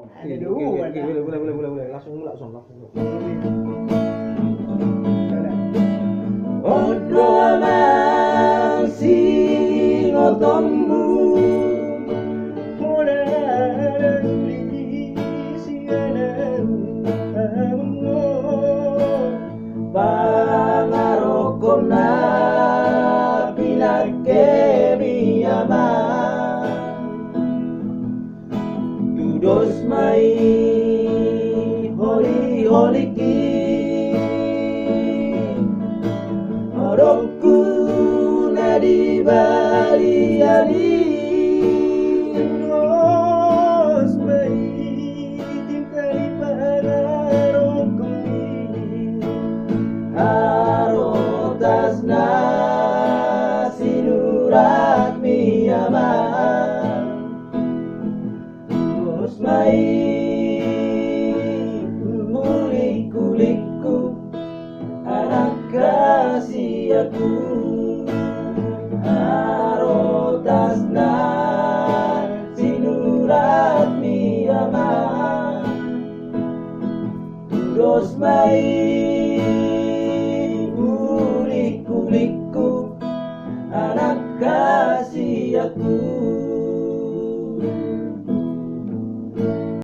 Ada dua dah. Boleh. Langsung. Odo amang singotombu pangarokona pinake miyama tudos mai holiki Roku nadi baliani Nos mai tingkali pangarokoni Harotas na sinurat miyama Nos mai kulik-kulikku anak kasih aku harotasna sinurat miyama dos mai